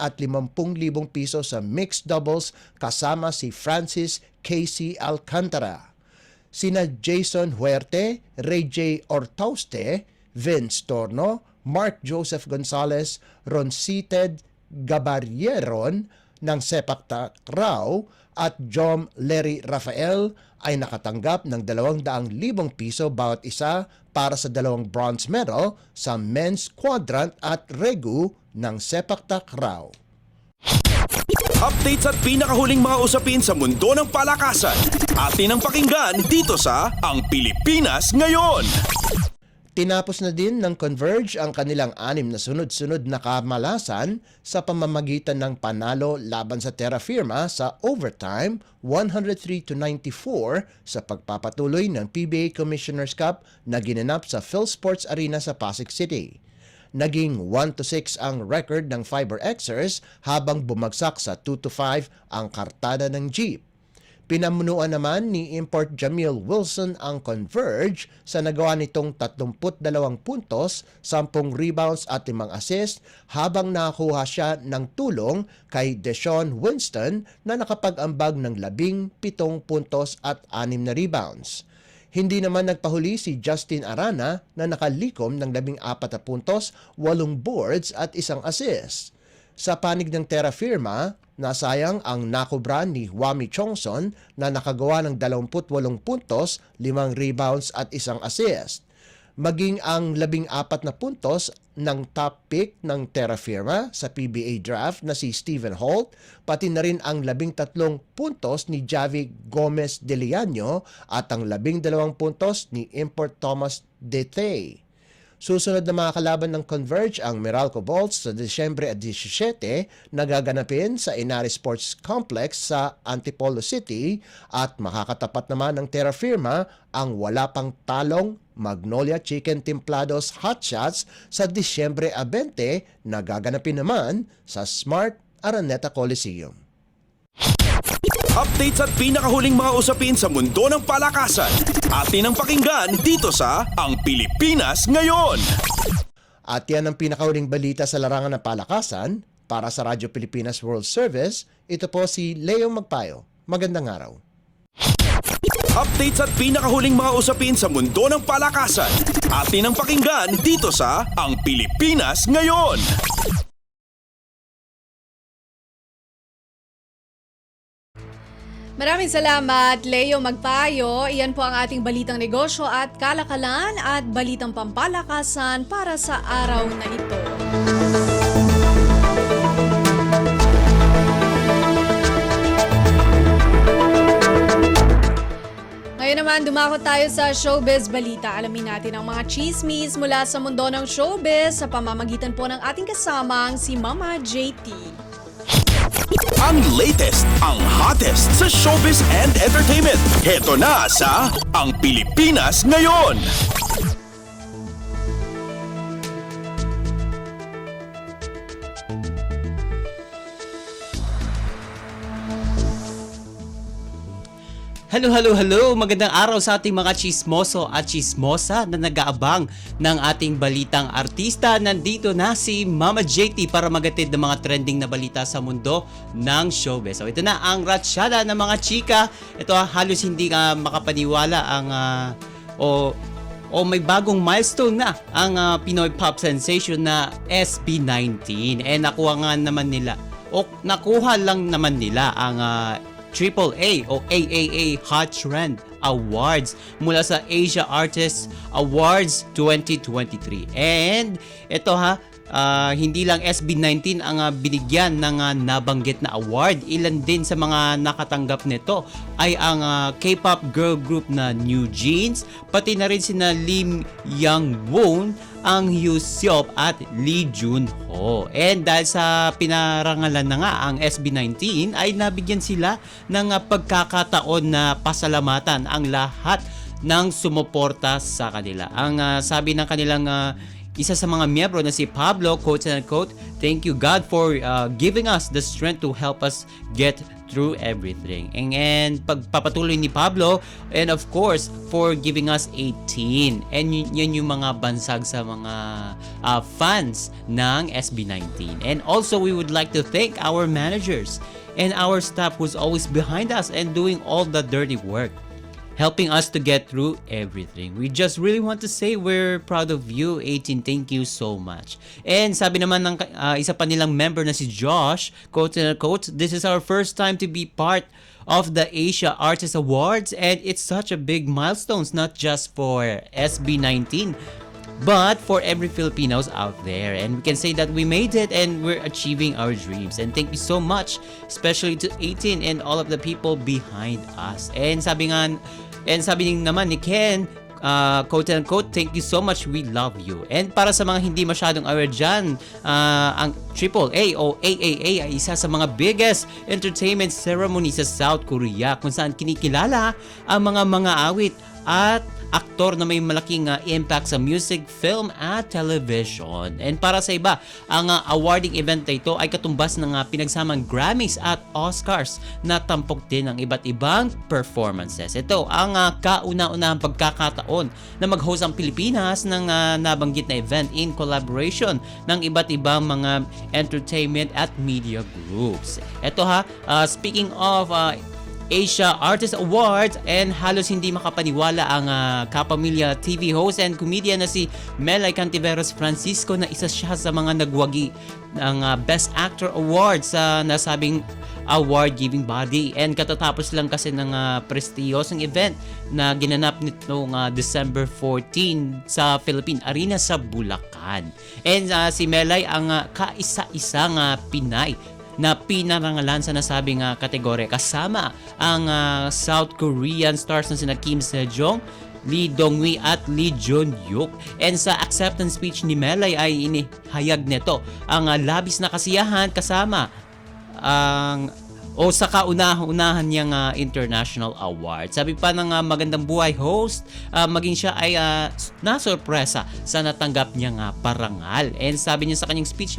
piso sa mixed doubles kasama si Francis Casey Alcantara. Sina Jason Huerte, Ray J. Ortauste, Vince Torno, Mark Joseph Gonzalez, Roncited Gabarieron ng sepak takraw at Jom Larry Rafael ay nakatanggap ng 200,000 piso bawat isa para sa 2 bronze medal sa men's quadrant at regu ng sepak takraw. Updates at pinakahuling mga usapin sa mundo ng palakasan. Atin ang pakinggan dito sa Ang Pilipinas Ngayon. Tinapos na din ng Converge ang kanilang 6 na sunod-sunod na kamalasan sa pamamagitan ng panalo laban sa Terra Firma sa overtime 103-94 sa pagpapatuloy ng PBA Commissioner's Cup na ginanap sa PhilSports Arena sa Pasig City. Naging 1-6 ang record ng Fiber Xers habang bumagsak sa 2-5 ang kartada ng Jeep. Pinamunuan naman ni Import Jamil Wilson ang Converge sa nagawa nitong 32 puntos, 10 rebounds at 5 assists, habang nakakuha siya ng tulong kay Deshaun Winston na nakapag-ambag ng 17 puntos at 6 na rebounds. Hindi naman nagpahuli si Justin Arana na nakalikom ng 14 puntos, 8 boards at 1 assist. Sa panig ng Terra Firma, nasayang ang nakubra ni Wami Chongson na nakagawa ng 28 puntos, 5 rebounds at 1 assist. Maging ang 14 na puntos ng top pick ng Terra Firma sa PBA draft na si Stephen Holt, pati na rin ang 13 puntos ni Javi Gomez de Leano at ang 12 puntos ni Import Thomas Detey. Susunod na mga kalaban ng Converge ang Meralco Bolts sa Disyembre 17 na gaganapin sa Inari Sports Complex sa Antipolo City, at makakatapat naman ng Terra Firma ang wala pang talong Magnolia Chicken Templados Hot Shots sa Disyembre 20 na gaganapin naman sa Smart Araneta Coliseum. Updates at pinakahuling mga usapin sa mundo ng palakasan. Atin ang pakinggan dito sa Ang Pilipinas Ngayon. At yan ang pinakahuling balita sa larangan ng palakasan. Para sa Radyo Pilipinas World Service, ito po si Leo Magpayo. Magandang araw. Updates at pinakahuling mga usapin sa mundo ng palakasan. Atin ang pakinggan dito sa Ang Pilipinas Ngayon. Maraming salamat, Leo Magpayo. Iyan po ang ating balitang negosyo at kalakalan at balitang pampalakasan para sa araw na ito. Ngayon naman, dumako tayo sa showbiz balita. Alamin natin ang mga chismis mula sa mundo ng showbiz sa pamamagitan po ng ating kasamang si Mama JT. Ang latest, ang hottest sa showbiz and entertainment. Heto na sa Ang Pilipinas Ngayon. Hello! Magandang araw sa ating mga chismoso at chismosa na nag-aabang ng ating balitang artista. Nandito na si Mama JT para magatid ng mga trending na balita sa mundo ng showbiz. So ito na ang ratsyada ng mga chika. Ito halos hindi ka makapaniwala ang may bagong milestone na ang Pinoy pop sensation na SB19. Nakuha lang naman nila ang AAA o AAA Hot Trend Awards mula sa Asia Artist Awards 2023. And ito hindi lang SB19 ang binigyan ng nabanggit na award. Ilan din sa mga nakatanggap nito ay ang K-pop girl group na New Jeans, pati na rin sina Lim Yang-won, ang Hyo Seop at Lee Junho. And dahil sa pinarangalan na nga ang SB19 ay nabigyan sila ng pagkakataon na pasalamatan ang lahat ng sumuporta sa kanila. Ang sabi ng kanilang isa sa mga miyembro na si Pablo, quote and quote, "Thank you God for giving us the strength to help us get through everything." And pagpapatuloy ni Pablo, and of course, for giving us 18. And yan yung mga bansag sa mga fans ng SB19. And also, we would like to thank our managers and our staff who's always behind us and doing all the dirty work, helping us to get through everything. We just really want to say we're proud of you, 18. Thank you so much. And sabi naman ng isa pa nilang member na si Josh, quote and quote, "This is our first time to be part of the Asia Artist Awards, and it's such a big milestone, not just for SB19, but for every Filipinos out there. And we can say that we made it and we're achieving our dreams. And thank you so much, especially to 18 and all of the people behind us." And sabi din naman ni Ken, quote and quote, "Thank you so much, we love you." And para sa mga hindi masyadong aware dyan, ang AAA o AAA ay isa sa mga biggest entertainment ceremony sa South Korea, kung saan kinikilala ang mga awit at aktor na may malaking impact sa music, film at television. And para sa iba, ang awarding event na ito ay katumbas ng pinagsamang Grammys at Oscars na tampok din ang iba't ibang performances. Ito ang kauna-unahang pagkakataon na mag-host ang Pilipinas ng nabanggit na event in collaboration ng iba't ibang mga entertainment at media groups. Ito speaking of Asia Artist Awards, and halos hindi makapaniwala ang kapamilya TV host and comedian na si Melay Cantiveros Francisco na isa siya sa mga nagwagi ng Best Actor Award sa nasabing award-giving body. And katatapos lang kasi ng prestiyosong event na ginanap nitong December 14 sa Philippine Arena sa Bulacan. And si Melay ang kaisa-isang Pinay na pinarangalan sa nasabing kategorya, kasama ang South Korean stars na sina Kim Sejong, Lee Dongwi at Lee Jun-hyuk. And sa acceptance speech ni Melay ay inihayag nito ang labis na kasiyahan kasama sa kauna-unahan niyang international award. Sabi pa ng Magandang Buhay host, maging siya ay nasurpresa sa natanggap niyang parangal. And sabi niya sa kanyang speech,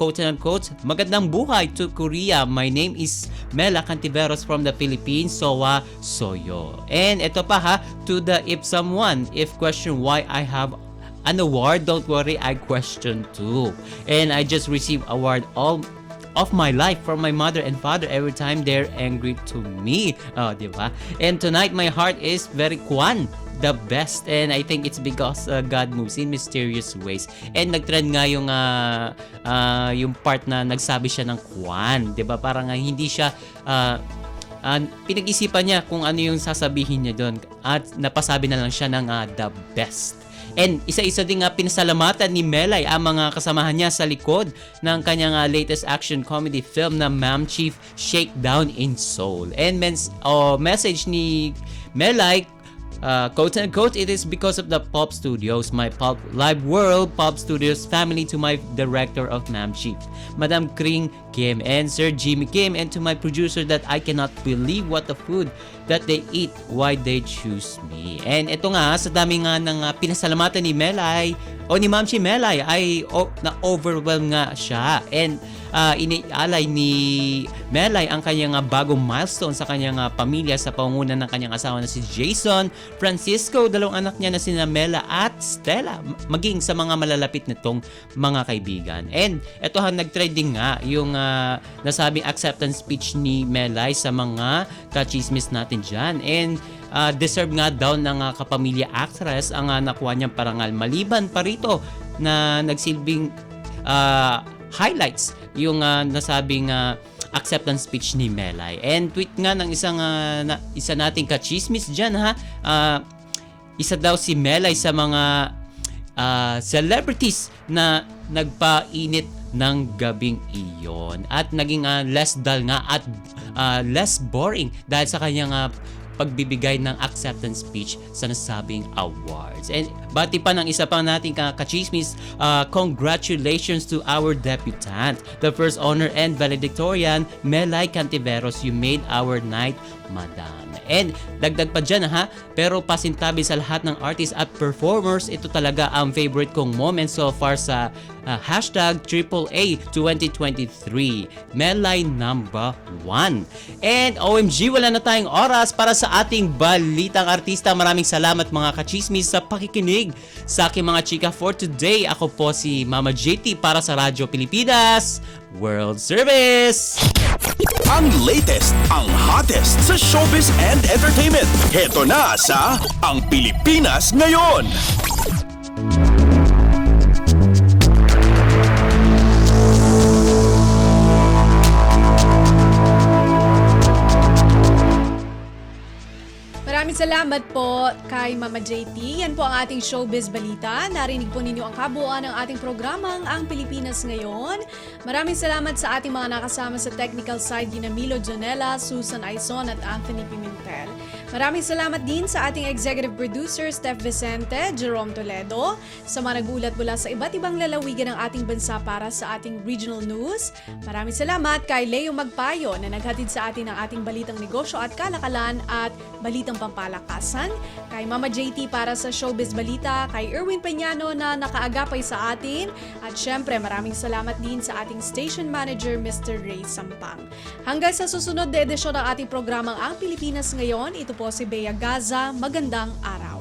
quote and quote, "Magandang buhay to Korea. My name is Mela Cantiveros from the Philippines. Sowa Soyo." And ito pa to the if question why I have an award, don't worry, I question too. And I just received award all of my life from my mother and father every time they're angry to me. Diba? And tonight my heart is very the best, and I think it's because God moves in mysterious ways. And nagtrend nga yung part na nagsabi siya ng Kwan, 'di ba? Parang hindi siya pinag-isipan niya kung ano yung sasabihin niya doon, at napasabi na lang siya ng the best. And isa-isa din pinasalamatan ni Melay ang mga kasamahan niya sa likod ng kanyang latest action comedy film na Ma'am Chief Shakedown in Seoul. And message ni Melay, quote and quote, "It is because of the Pop Studios, my Pop Live World Pop Studios family, to my director of Ma'am Chief, Madam Kring Kim and Sir Jimmy Kim, and to my producer that I cannot believe what the food that they eat, why they choose me." And ito nga, sa dami nga ng pinasalamatan ni Melay, o ni Ma'am Melay ay na-overwhelm nga siya. And inialay ni Melay ang kanyang bagong milestone sa kanyang pamilya sa pangunguna ng kanyang asawa na si Jason Francisco, dalawang anak niya na sina Mela at Stella, maging sa mga malalapit nitong mga kaibigan. And ito nag-trending nga yung nasabing acceptance speech ni Melay sa mga kachismis natin dyan. And deserve nga daw ng kapamilya actress ang nakuha niyang parangal. Maliban pa rito na nagsilbing highlights yung nasabing acceptance speech ni Melay. And tweet nga ng isa nating kachismis dyan isa daw si Melay sa mga celebrities na nagpainit ng gabing iyon at naging less dull nga at less boring dahil sa kanyang pagbibigay ng acceptance speech sa nasabing awards. And bati pa ng isa pa nating kachismis, congratulations to our debutant, the first honor and valedictorian, Melay Cantiveros. You made our night, madam. And dagdag pa dyan pero pasintabi sa lahat ng artists at performers, ito talaga ang favorite kong moment so far sa hashtag AAA 2023. Melay number 1. And OMG, wala na tayong oras para sa ating balitang artista. Maraming salamat mga kachismis sa pakikinig sa aking mga chika for today. Ako po si Mama JT para sa Radyo Pilipinas World Service. Ang latest, ang hottest sa showbiz and entertainment. Heto na sa Ang Pilipinas Ngayon. Maraming salamat po kay Mama JT. Yan po ang ating showbiz balita. Narinig po ninyo ang kabuuan ng ating programang Ang Pilipinas Ngayon. Maraming salamat sa ating mga nakasama sa technical side, gina Milo Jonella, Susan Aizon at Anthony Pimentel. Maraming salamat din sa ating executive producer Steph Vicente, Jerome Toledo, sa mga nag-uulat mula sa iba't ibang lalawigan ng ating bansa para sa ating regional news. Maraming salamat kay Leo Magpayo na naghatid sa atin ng ating balitang negosyo at kalakalan at balitang pampalakasan, kay Mama JT para sa showbiz balita, kay Erwin Peñano na nakaagapay sa atin, at syempre maraming salamat din sa ating station manager Mr. Ray Sampang. Hanggang sa susunod na edisyon ng ating programang Ang Pilipinas Ngayon, ito po si Bea Gaza. Magandang araw.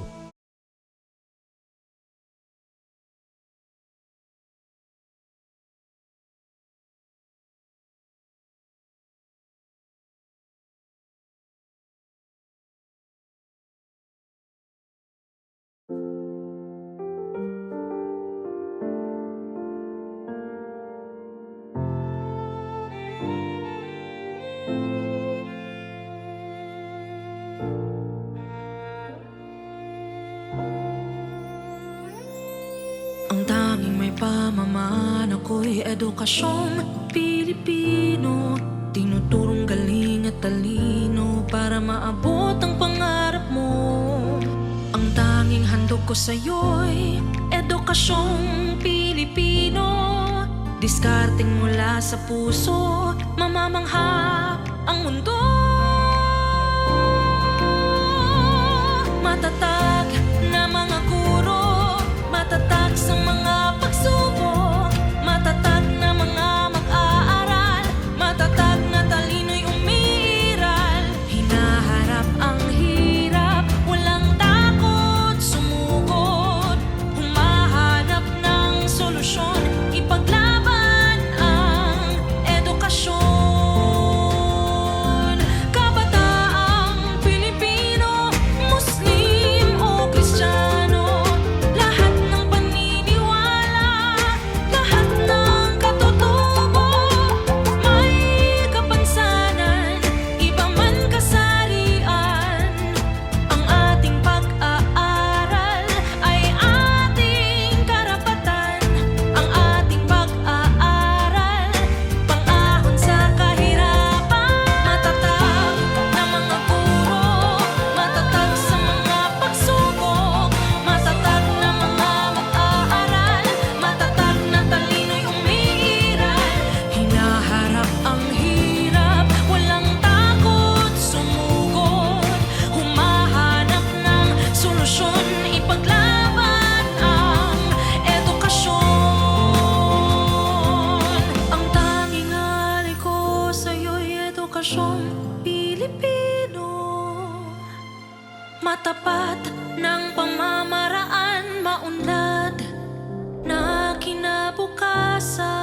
Ang tanging may pamamaan ako'y edukasyong Pilipino, tinuturong galing at talino para maabot ang pangarap mo. Ang tanging handog ko sa'yo'y edukasyong Pilipino, diskarteng mula sa puso, mamamanghap ang mundo. Matatag na mga guro, matatag sa mga pagsubok, matatag na mga mag-aaral, matatag na talino'y umiiral. Hinaharap ang hirap, walang takot sumugod, humahanap ng solusyon, ipaglaban ang edukasyon. matapat ng pamamaraan, maunlad na kinabukasan.